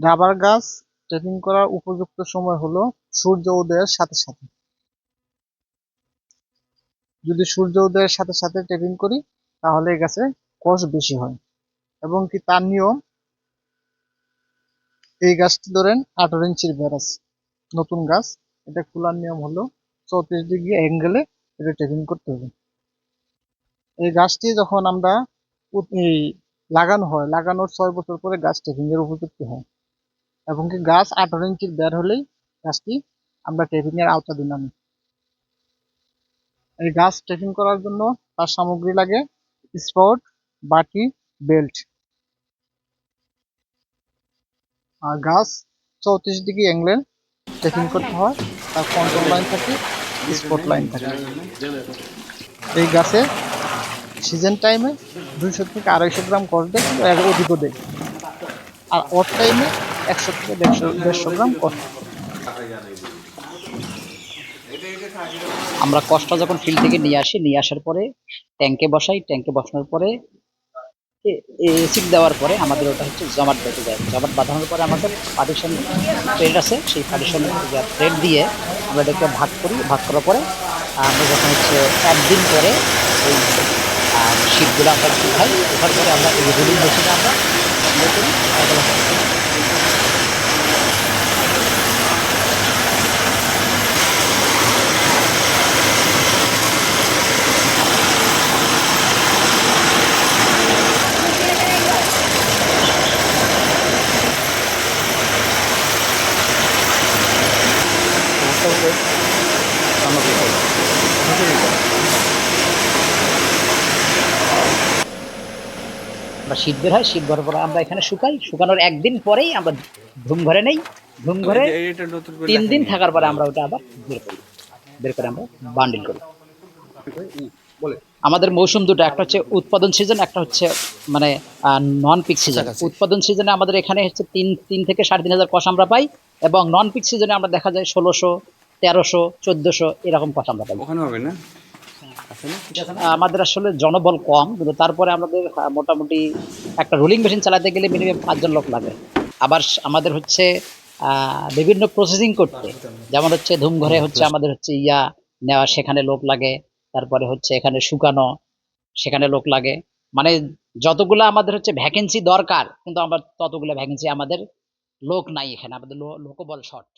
Rubber গাছ training করার উপযুক্ত সময় হলো সূর্য উদয়ের সাথে সাথে। যদি সূর্য উদয়ের সাথে সাথে ট্রেনিং করি তাহলে এই গাছে কষ বেশি হয়। এবং কি তার নিয়ম, এই গাছটি ধরেন 18 ইঞ্চির বেড় আছে, নতুন গাছ, এটা খোলার নিয়ম হলো 34 ডিগ্রি অ্যাঙ্গেলে এটা ট্রেনিং করতে হবে। এই গাছটি যখন আমরা এই লাগানো হয়, লাগানোর 6 বছর পরে গাছ ট্রেনিং এর উপযুক্ত হয়। এবং কি গাছ 18 ইঞ্চির বের হলেই গাছটি আমরা ট্রেনিং এর আওতাধীন আনি। এই গাছ ট্রেকিং করার জন্য তার সামগ্রী লাগে স্পট, বাটি, বেল্ট। আর গাছ 34 ডিগ্রি অ্যাঙ্গেল ট্রেকিং করতে হয়, তার কন্ট্রোল লাইন থাকে, স্পট লাইন থাকে। এই গাছে সিজন টাইমে 200 থেকে 250 গ্রাম কষ দেয়, কিন্তু এর অধিকও দেয়। আর অড টাইমে 100 থেকে 150 গ্রাম কষ। আমরা কষটা যখন ফিল্ড থেকে নিয়ে আসি, নিয়ে আসার পরে ট্যাঙ্কে বসাই, ট্যাঙ্কে বসানোর পরে এসিড দেওয়ার পরে আমাদের ওটা হচ্ছে জমাট বেঁধে যায়। জমাট বাঁধানোর পরে আমাদের পার্টিশন ট্রেড আছে, সেই পার্টিশন ট্রেড দিয়ে আমরা এটাকে ভাগ করি। ভাগ করার পরে আমরা যখন হচ্ছে একদিন পরে ওই শীতগুলো আমরা শুকাই, ওঠার পরে আমরা এই রুলিং মেশিনে আমরা ইয়ে করি। আমরা শীত বের হয়, শীত বের পরে আমরা এখানে শুকাই, শুকানোর একদিন পরেই আমরা ধুম ঘরে নেই। ধুম ঘরে 3 দিন থাকার পরে আমরা ওটা আবার বের করি, বের করে আমরা বান্ডিল করি। আমাদের মৌসুম দুটো, একটা হচ্ছে উৎপাদন সিজন, একটা হচ্ছে মানে নন পিক সিজন। উৎপাদন সিজনে আমাদের এখানে হচ্ছে 3 থেকে 3,500 কষ আমরা পাই, এবং নন পিক সিজনে আমরা দেখা যায় 1600, 1300, 1400 এরকম কষ আমরা পাই। আমাদের আসলে জনবল কম, কিন্তু তারপরে আমাদের মোটামুটি একটা রোলিং মেশিন চালাতে গেলে মিনিমাম 5 জন লোক লাগে। আবার আমাদের হচ্ছে বিভিন্ন প্রসেসিং করতে, যেমন হচ্ছে ধুমঘরে হচ্ছে আমাদের হচ্ছে নেওয়া, সেখানে লোক লাগে। তারপরে হচ্ছে এখানে শুকানো, সেখানে লোক লাগে। মানে যতগুলো আমাদের হচ্ছে ভ্যাকেন্সি দরকার, কিন্তু আমরা ততগুলো ভ্যাকেন্সি আমাদের লোক নাই এখানে, আমাদের লোকবল শর্ট।